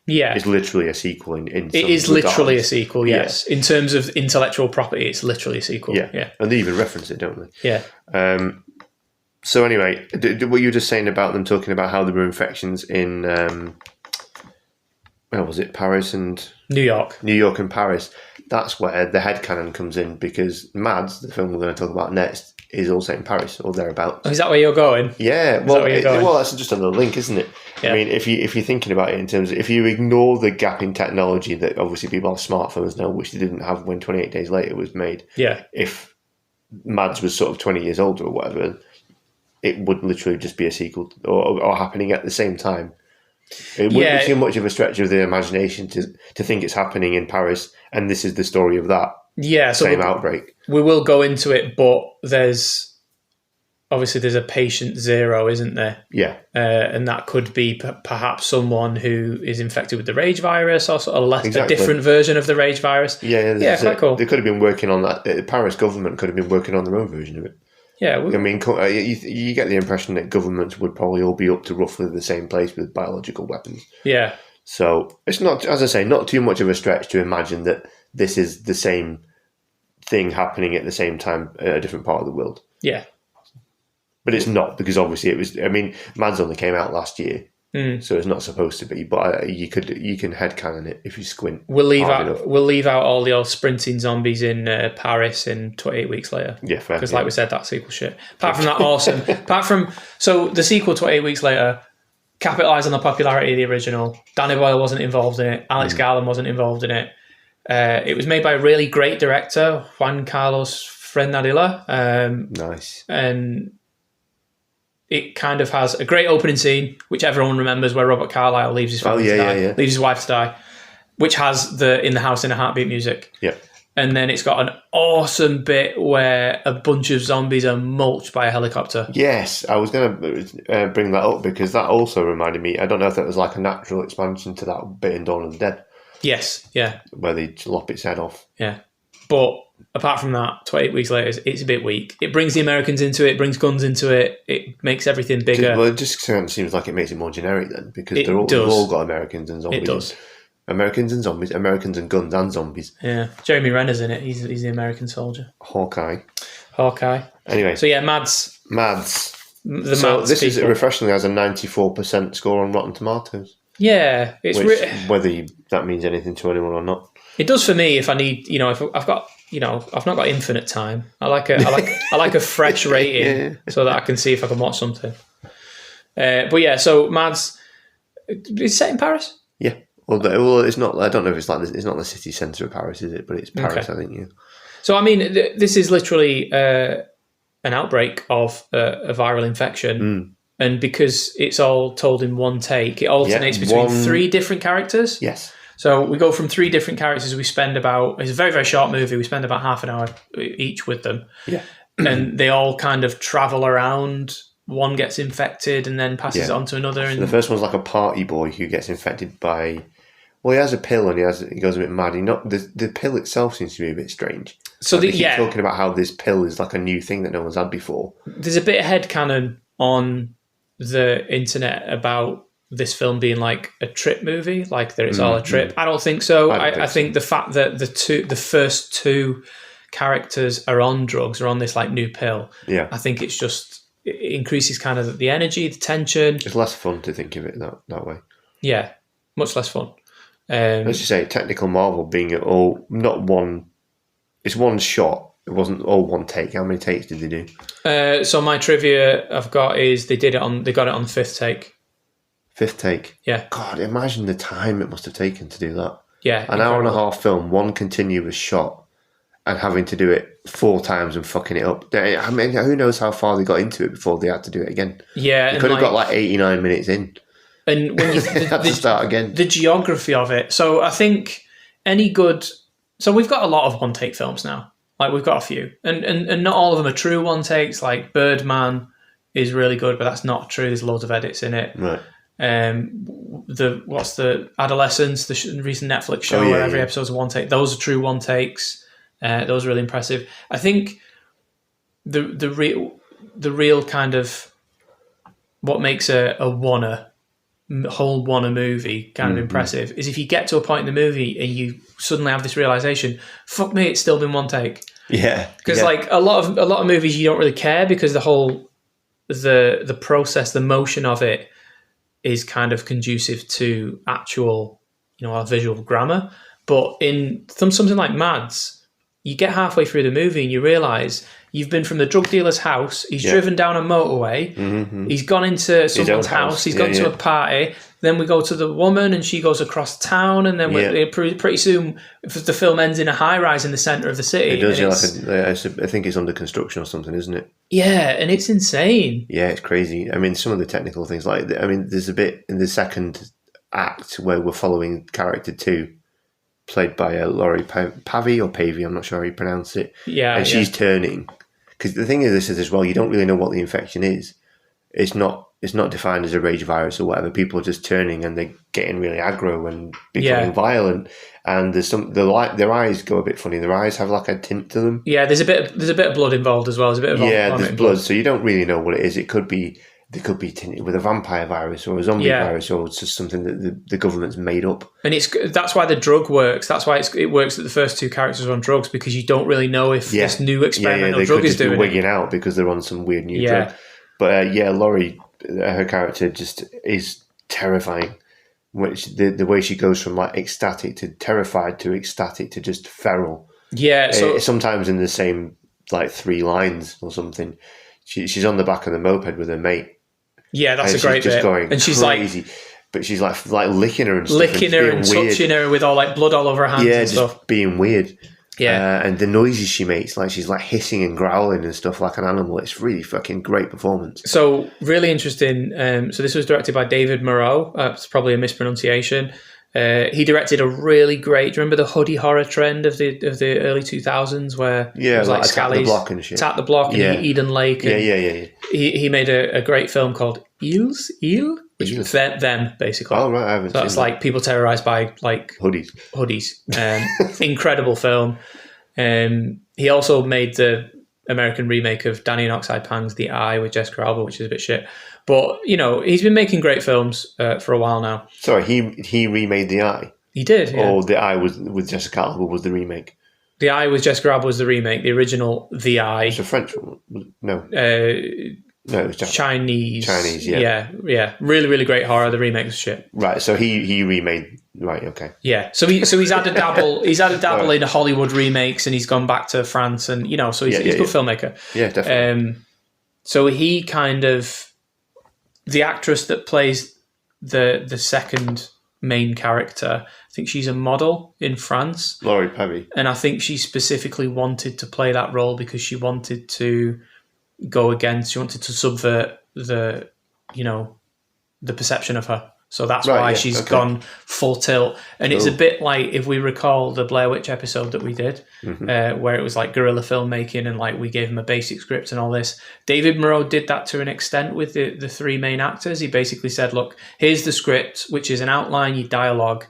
Yeah. It's literally a sequel in It some is literally a regards. sequel, yes. In terms of intellectual property, it's literally a sequel. Yeah. And they even reference it, don't they? Yeah. So anyway, what you were just saying about them talking about how there were infections in, where was it, Paris and... New York and Paris. That's where the headcanon comes in, because MADS, the film we're going to talk about next, is also in Paris or thereabouts. Oh, is that where you're going? Yeah, well, that's just another link, isn't it? Yeah. I mean, if you're thinking about it in terms of, if you ignore the gap in technology that obviously people have smartphones now, which they didn't have when 28 Days Later was made. Yeah. If MADS was sort of 20 years older or whatever, it would literally just be a sequel or happening at the same time. It wouldn't be too much of a stretch of the imagination to think it's happening in Paris, and this is the story of that same outbreak. We will go into it, but there's a patient zero, isn't there? Yeah. And that could be perhaps someone who is infected with the rage virus, or a different version of the rage virus. Yeah, quite cool. They could have been working on that. The Paris government could have been working on their own version of it. Yeah, I mean, you get the impression that governments would probably all be up to roughly the same place with biological weapons. Yeah. So it's not, as I say, not too much of a stretch to imagine that this is the same thing happening at the same time in a different part of the world. Yeah. But it's not, because obviously it was. I mean, MADS only came out last year, so it's not supposed to be. But you can headcanon it if you squint. We'll leave out all the old sprinting zombies in Paris in 28 Weeks Later. Yeah, fair. Because like we said, that's sequel shit. Apart from that, awesome. So the sequel 28 Weeks Later capitalised on the popularity of the original. Danny Boyle wasn't involved in it. Alex Garland wasn't involved in it. It was made by a really great director, Juan Carlos Fresnadilla. Nice. And it kind of has a great opening scene, which everyone remembers, where Robert Carlyle leaves his family to die, leaves his wife to die, which has the "In the House in a Heartbeat" music. Yeah. And then it's got an awesome bit where a bunch of zombies are mulched by a helicopter. Yes, I was going to bring that up, because that also reminded me. I don't know if that was like a natural expansion to that bit in Dawn of the Dead. Yes, yeah. Where they lop its head off. Yeah. But apart from that, 28 Weeks Later, it's a bit weak. It brings the Americans into it, brings guns into it, it makes everything bigger. Well, it just seems like it makes it more generic then, because they've all got Americans and zombies. It does. Americans and zombies, Americans and guns and zombies. Yeah. Jeremy Renner's in it. He's the American soldier. Hawkeye. Anyway. So yeah, MADS. This is refreshingly has a 94% score on Rotten Tomatoes. Yeah. It's whether that means anything to anyone or not. It does for me if I need, if I've got, I've not got infinite time. I like a fresh rating so that I can see if I can watch something. But yeah, so MADS, it's set in Paris? Yeah. Well, it's not. I don't know if it's like this. It's not the city centre of Paris, is it? But it's Paris, I think. Yeah. So I mean, this is literally an outbreak of a viral infection, and because it's all told in one take, it alternates between three different characters. Yes. So we go from three different characters. It's a very, very short movie. We spend about half an hour each with them. Yeah. And they all kind of travel around. One gets infected and then passes it on to another. So the first one's like a party boy who gets infected by... Well, he has a pill and he goes a bit mad. The pill itself seems to be a bit strange. So they keep talking about how this pill is like a new thing that no one's had before. There's a bit of headcanon on the internet about this film being like a trip movie, like that it's all a trip. I don't think so. I think the fact that the first two characters are on drugs, are on this like new pill. Yeah. I think it increases kind of the energy, the tension. It's less fun to think of it that way. Yeah, much less fun. Let's just say technical marvel being it all not one. It's one shot. It wasn't all one take. How many takes did they do? So my trivia I've got is they got it on the fifth take. Fifth take. Yeah. God, imagine the time it must have taken to do that. Yeah. An hour and a half film, one continuous shot, and having to do it 4 times and fucking it up. I mean, who knows how far they got into it before they had to do it again? Yeah. They could have got like 89 minutes in. And when you have to start again. The geography of it. So I think so we've got a lot of one take films now. Like we've got a few. And not all of them are true one takes. Like Birdman is really good, but that's not true. There's loads of edits in it. Right. What's the Adolescence, the recent Netflix show where every episode's a one take. Those are true one takes. Those are really impressive. I think the real kind of what makes a oneer hold one a movie kind of impressive is if you get to a point in the movie and you suddenly have this realization, fuck me, it's still been one take. Yeah, because like a lot of movies you don't really care because the whole the process, the motion of it is kind of conducive to actual, our visual grammar. But in something like MADS, you get halfway through the movie and you realise you've been from the drug dealer's house, he's driven down a motorway, he's gone into someone's house, he's gone to a party, then we go to the woman and she goes across town, and then pretty soon the film ends in a high-rise in the centre of the city. It does, I think it's under construction or something, isn't it? Yeah, and it's insane. Yeah, it's crazy. I mean, some of the technical things, there's a bit in the second act where we're following character 2, played by Laurie Pavey or Pavey, I'm not sure how you pronounce it. Yeah, and she's turning. Because the thing is, this is as well, you don't really know what the infection is. It's not defined as a rage virus or whatever. People are just turning and they're getting really aggro and becoming violent. And their eyes go a bit funny. Their eyes have like a tint to them. Yeah, there's a bit of blood involved as well. There's a bit of there's blood, so you don't really know what it is. They could be tinted with a vampire virus or a zombie virus, or it's just something that the government's made up. And that's why the drug works. That's why it works that the first 2 characters are on drugs, because you don't really know if this new experimental drug is doing it. They could just be wigging out because they're on some weird new drug. But Laurie, her character just is terrifying. Which the way she goes from like ecstatic to terrified to ecstatic to just feral. Yeah, so sometimes in the same like 3 lines or something. She's on the back of the moped with her mate. Yeah, that's a great bit. And she's crazy, like, but she's like licking her and stuff, and touching her with all like blood all over her hands and stuff. Just being weird. Yeah, and the noises she makes, like she's like hissing and growling and stuff like an animal. It's really fucking great performance. So really interesting. So this was directed by David Moreau. It's probably a mispronunciation. He directed a really great. Do you remember the hoodie horror trend of the early 2000s where it was like Attack the Block and shit. Attack the Block and Eden Lake. And yeah. He made a great film called Eel, which is them basically. Oh right, I haven't. So that's like people terrorized by like hoodies. Incredible film. He also made the American remake of Danny and Oxide Pang's The Eye with Jessica Alba, which is a bit shit. But, he's been making great films for a while now. Sorry, he remade The Eye? He did, yeah. Or The Eye was with Jessica Alba was the remake? The Eye with Jessica Alba was the remake. The original The Eye... It's a French one? No. No, it was Chinese. Yeah. Really, really great horror. The remake was shit. Right, so he remade... Right, okay. Yeah, so he's had a dabble. He's had a dabble in Hollywood remakes, and he's gone back to France, and so he's a good filmmaker. Yeah, definitely. So he kind of... The actress that plays the second main character, I think she's a model in France. Laurie Pavey. And I think she specifically wanted to play that role because she wanted to she wanted to subvert the perception of her. So that's why she's gone full tilt. And It's a bit like, if we recall the Blair Witch episode that we did, where it was like guerrilla filmmaking and like we gave him a basic script and all this. David Moreau did that to an extent with the 3 main actors. He basically said, look, here's the script, which is an outline, your dialogue,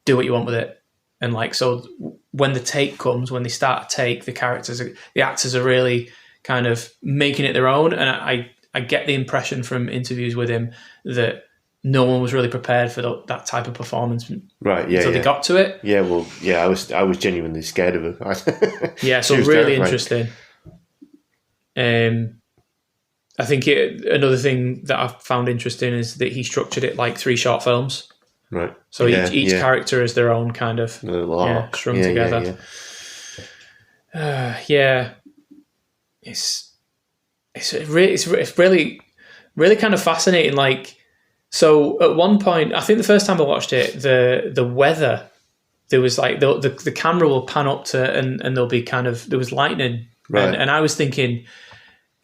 do what you want with it. And like, so when the take comes, when they start to take, the actors are really kind of making it their own. And I get the impression from interviews with him that no one was really prepared for that type of performance. Right, yeah. Until they got to it. Yeah, well, yeah, I was genuinely scared of her. Yeah, so really interesting. I think another thing that I found interesting is that he structured it like 3 short films. Right. So each character is their own kind of strung together. Yeah. It's really, really kind of fascinating. Like, so at one point, I think the first time I watched it, the weather, there was like the camera will pan up to and there'll be there was lightning, right? And I was thinking,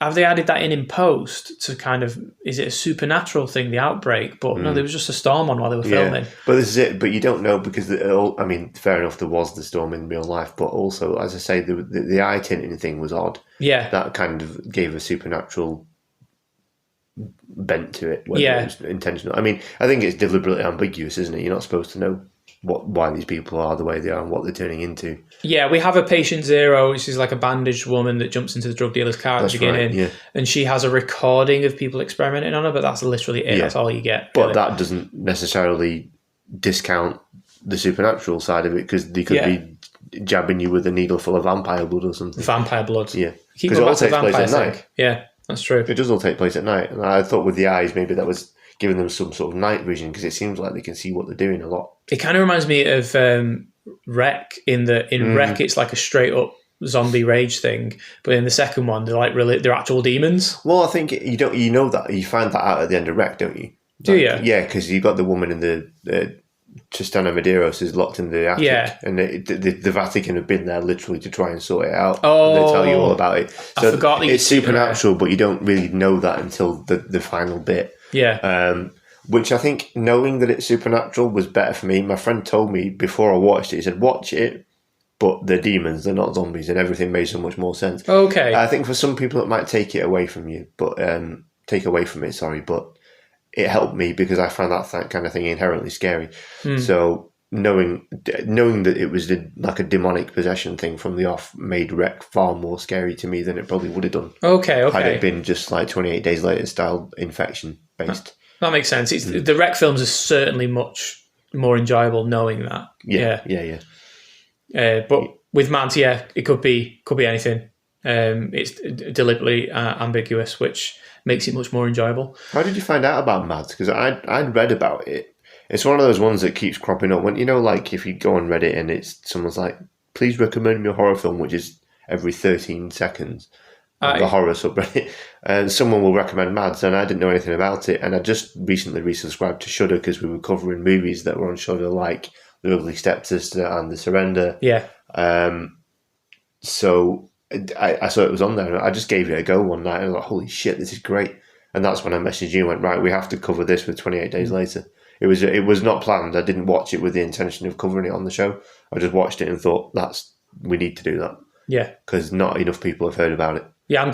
have they added that in post to kind of, is it a supernatural thing, the outbreak? But no, there was just a storm on while they were filming. But this is it. But you don't know because fair enough, there was the storm in real life, but also, as I say, the eye tinting thing was odd. Yeah, that kind of gave a supernatural bent to it. Whether it was intentional. I mean, I think it's deliberately ambiguous, isn't it? You're not supposed to know. why these people are the way they are and what they're turning into. Yeah, we have a patient zero, which is like a bandaged woman that jumps into the drug dealer's car at the beginning, right, yeah. and she has a recording of people experimenting on her, but that's literally it. Yeah. That's all you get. But really. that doesn't necessarily discount the supernatural side of it, because they could be jabbing you with a needle full of vampire blood or something. Vampire blood. Yeah. Keep going back to takes place vampire at thing. night. Yeah, that's true. It does all take place at night. And I thought with the eyes, maybe that was giving them some sort of night vision, because it seems like they can see what they're doing a lot. It kind of reminds me of Wreck. In Wreck, it's like a straight up zombie rage thing, but in the second one, they're actual demons. Well, I think you find that out at the end of Wreck, don't you? Do you? Yeah, because you got the woman in the Tristana Medeiros is locked in the attic, and the Vatican have been there literally to try and sort it out. Oh, and they tell you all about it. So I forgot that it's supernatural, but you don't really know that until the final bit. Yeah. Which I think knowing that it's supernatural was better for me. My friend told me before I watched it, he said, watch it, but they're demons, they're not zombies, and everything made so much more sense. Okay. I think for some people it might take away from it, but it helped me because I found that kind of thing inherently scary. So knowing that it was like a demonic possession thing from the off made Wreck far more scary to me than it probably would have done. Okay. Had it been just like 28 Days Later style infection based. That makes sense. The Wreck films are certainly much more enjoyable knowing that. Yeah. But with MADS, it could be anything. It's deliberately ambiguous, which makes it much more enjoyable. How did you find out about MADS? Because I'd read about it. It's one of those ones that keeps cropping up. When like if you go on Reddit and someone's like, please recommend me a horror film, which is every 13 seconds. The horror subreddit, and someone will recommend MADS, and I didn't know anything about it, and I just recently resubscribed to Shudder because we were covering movies that were on Shudder, like The Ugly Stepsister and The Surrender. Yeah. So I saw it was on there, and I just gave it a go one night, and I was like, holy shit, this is great. And that's when I messaged you and went, right, we have to cover this with 28 Days Later. It was not planned. I didn't watch it with the intention of covering it on the show. I just watched it and thought, we need to do that. Yeah. Because not enough people have heard about it. Yeah, I'm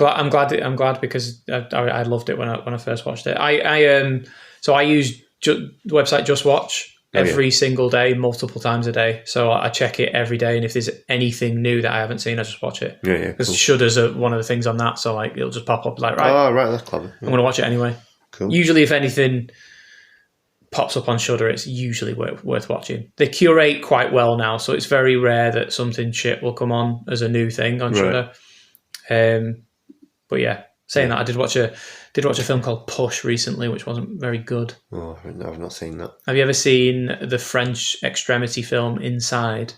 glad because I loved it when I first watched it. I use the website Just Watch every single day, multiple times a day. So I check it every day, and if there's anything new that I haven't seen, I just watch it. Yeah, because cool. Shudder's one of the things on that. So like it'll just pop up like right. Oh, right, that's clever. I'm going to watch it anyway. Cool. Usually, if anything pops up on Shudder, it's usually worth watching. They curate quite well now, so it's very rare that something shit will come on as a new thing on Shudder. But yeah, saying that, I did watch a film called Push recently, which wasn't very good. Oh, no, I've not seen that. Have you ever seen the French extremity film Inside?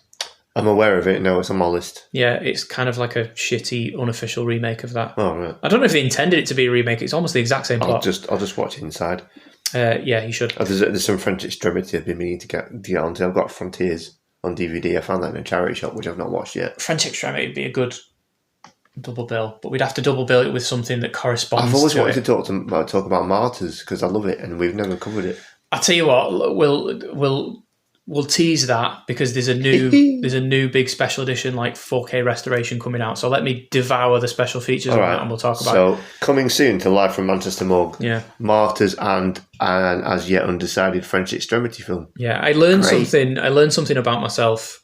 I'm aware of it. No, it's on my list. Yeah, it's kind of like a shitty, unofficial remake of that. Oh, right. I don't know if they intended it to be a remake. It's almost the exact same plot. I'll just watch Inside. Yeah, you should. There's some French extremity I've been meaning to get onto. I've got Frontiers on DVD. I found that in a charity shop, which I've not watched yet. French extremity would be a good double bill, but we'd have to double bill it with something that corresponds. I've always wanted to talk about Martyrs because I love it, and we've never covered it. I tell you what, we'll tease that because there's a new big special edition like 4K restoration coming out. So let me devour the special features on that, and we'll talk about it. So coming soon to Live from Manchester Morgue. Yeah, Martyrs and an as yet undecided French extremity film. Yeah, I learned something. I learned something about myself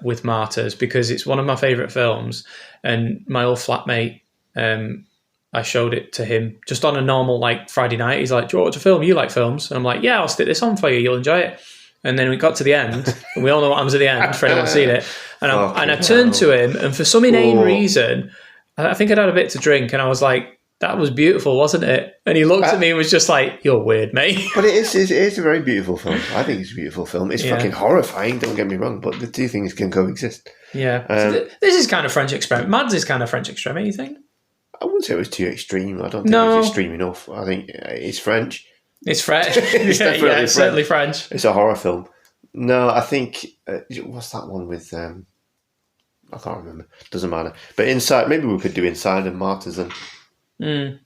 with Martyrs because it's one of my favourite films, and my old flatmate. I showed it to him just on a normal like Friday night. He's like, "Do you want to watch a film? You like films?" And I'm like, "Yeah, I'll stick this on for you. You'll enjoy it." And then we got to the end, and we all know what happens at the end for anyone who's seen it. And I turned to him, and for some inane reason, I think I'd had a bit to drink, and I was like, "That was beautiful, wasn't it?" And he looked at me and was just like, "You're weird, mate." But it is a very beautiful film. I think it's a beautiful film. It's fucking horrifying, don't get me wrong, but the two things can coexist. Yeah. So this is kind of French experiment. MADS is kind of French experiment, you think? I wouldn't say it was too extreme. I don't think it was extreme enough. I think it's French. It's French. It's definitely it's certainly French. It's a horror film. No, I think... what's that one with... I can't remember. Doesn't matter. But Inside... Maybe we could do Inside and Martyrs then.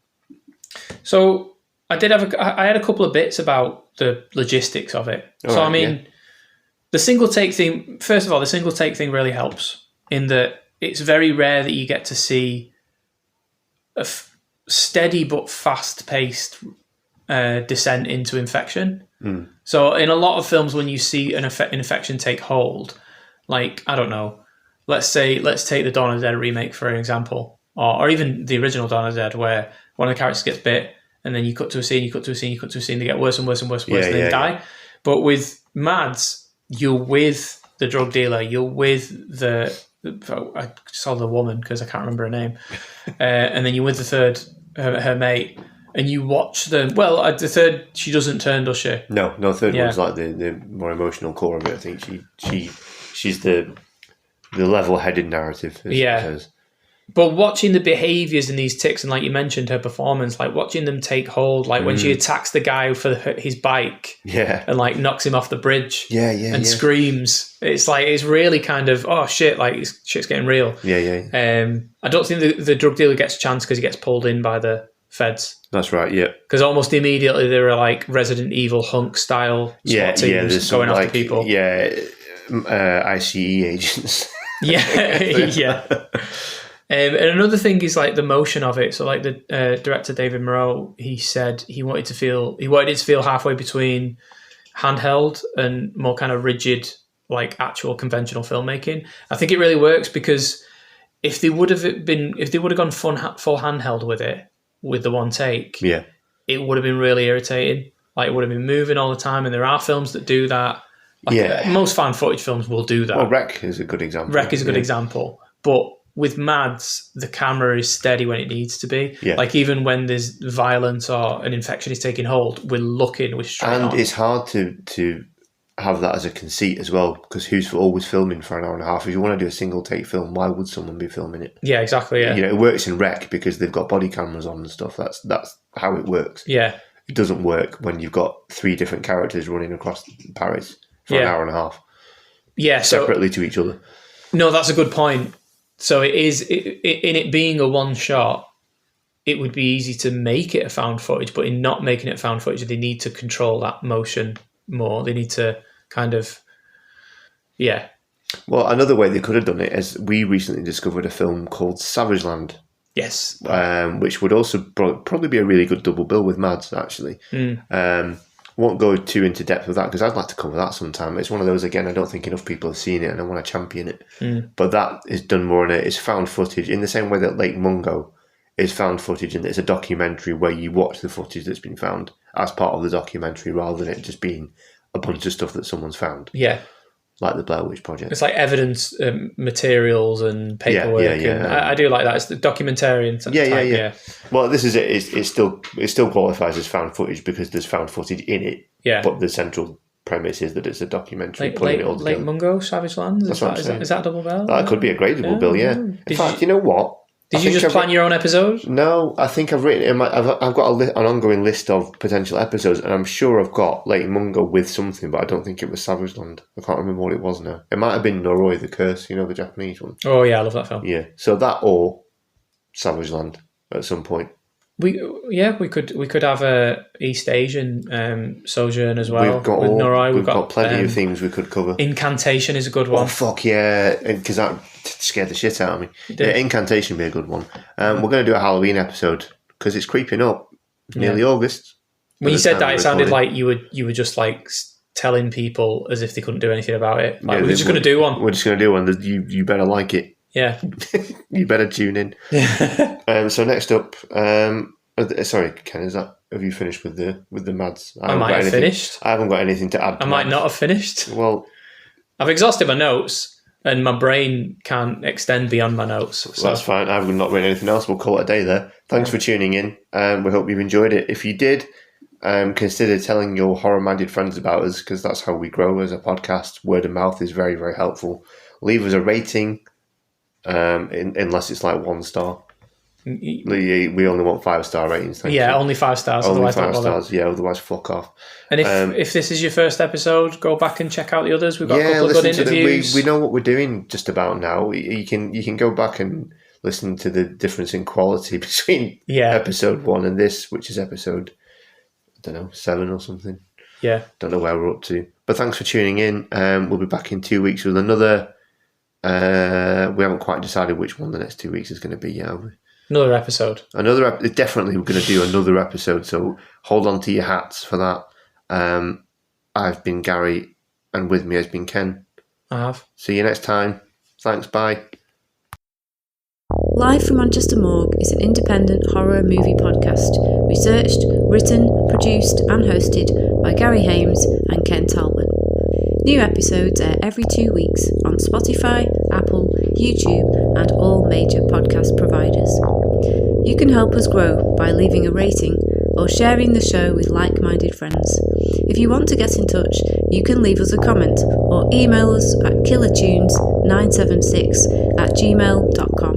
So I had a couple of bits about the logistics of it. The single take thing... First of all, the single take thing really helps in that it's very rare that you get to see a steady but fast-paced descent into infection. So in a lot of films, when you see an infection take hold, like, I don't know, let's take the Dawn of the Dead remake for an example, or even the original Dawn of the Dead, where one of the characters gets bit, and then you cut to a scene, they get worse and worse and worse and worse, and then die. But with MADS, you're with the drug dealer, you're with I saw the woman because I can't remember her name, and then you're with the third, her mate, and you watch them. Well, the third, she doesn't turn, does she? No, the third one's like the more emotional core of it. I think she's the level-headed narrative. But watching the behaviours in these ticks, and like you mentioned, her performance, like watching them take hold, like when she attacks the guy for his bike, and like knocks him off the bridge, and screams. It's like, it's really kind of, oh shit, like shit's getting real. I don't think the drug dealer gets a chance because he gets pulled in by the feds. That's right. Yeah. Because almost immediately there are like Resident Evil hunk style SWAT teams going after people. ICE agents. And another thing is like the motion of it. So like the director David Moreau, he said he wanted it to feel halfway between handheld and more kind of rigid, like actual conventional filmmaking. I think it really works because if they would have gone full handheld with it, with the one take, it would have been really irritating. Like, it would have been moving all the time, and there are films that do that. Like, most found footage films will do that. Well, Wreck is a good example. But with MADS, the camera is steady when it needs to be. Like, even when there's violence or an infection is taking hold, we're straight on. And it's hard to have that as a conceit as well, because who's always filming for an hour and a half? If you want to do a single take film, why would someone be filming it? Yeah, exactly. Yeah, it works in Wreck because they've got body cameras on and stuff. That's how it works. Yeah, it doesn't work when you've got 3 different characters running across Paris for an hour and a half. Yeah, separately to each other. No, that's a good point. So in it being a one shot, it would be easy to make it a found footage, but in not making it found footage, they need to control that motion more. They need to kind of, Well, another way they could have done it is we recently discovered a film called Savage Land. Yes. Which would also probably be a really good double bill with MADS, actually. Won't go too into depth with that because I'd like to cover that sometime. It's one of those, again, I don't think enough people have seen it and I want to champion it. But that is done more in it's found footage in the same way that Lake Mungo is found footage, and it's a documentary where you watch the footage that's been found as part of the documentary rather than it just being a bunch of stuff that someone's found. Yeah. Like the Blair Witch Project. It's like evidence, materials and paperwork. And I do like that. It's the documentarian type. Well, this is it. It still qualifies as found footage because there's found footage in it. Yeah. But the central premise is that it's a documentary putting it all together. Lake Mungo, Savage Land? Is that a double bill? That could be a great double bill, yeah. In fact, you know what? Did you just plan your own episode? No, I think I've written I've got an ongoing list of potential episodes, and I'm sure I've got Lake Mungo with something, but I don't think it was Savage Land. I can't remember what it was now. It might have been Noroi, the Curse, the Japanese one. Oh yeah, I love that film. Yeah, so that or Savage Land at some point. We could have a East Asian sojourn as well. We've got plenty of things we could cover. Incantation is a good one. Oh fuck yeah, because that scared the shit out of me. Yeah, Incantation would be a good one. We're going to do a Halloween episode because it's creeping up. Nearly August. When you said that, it sounded like you were just like telling people as if they couldn't do anything about it. Like, we're just going to do one. We're just going to do one. You better like it. Yeah. You better tune in. So next up, sorry, Ken, have you finished with the MADS? I might have finished. I haven't got anything to add. I might not have finished. Well, I've exhausted my notes, and my brain can't extend beyond my notes. So. That's fine. I've not written anything else. We'll call it a day there. Thanks for tuning in. We hope you've enjoyed it. If you did, consider telling your horror-minded friends about us, because that's how we grow as a podcast. Word of mouth is very, very helpful. Leave us a rating. Unless it's like 1 star. We only want 5-star ratings. Only 5 stars. Only 5 stars. Yeah, otherwise fuck off. And if this is your first episode, go back and check out the others. We've got a couple of good interviews. We know what we're doing just about now. You can go back and listen to the difference in quality between episode 1 and this, which is episode 7 or something. Yeah, don't know where we're up to. But thanks for tuning in. We'll be back in 2 weeks with another. We haven't quite decided which one the next 2 weeks is going to be yet, have we? Another episode. Definitely we're going to do another episode, so hold on to your hats for that. I've been Gary, and with me has been Ken. I have. See you next time. Thanks, bye. Live from Manchester Morgue is an independent horror movie podcast, researched, written, produced and hosted by Gary Hames and Ken Talbot. New episodes air every 2 weeks on Spotify, Apple, YouTube and all major podcast providers. You can help us grow by leaving a rating or sharing the show with like-minded friends. If you want to get in touch, you can leave us a comment or email us at killertunes976@gmail.com.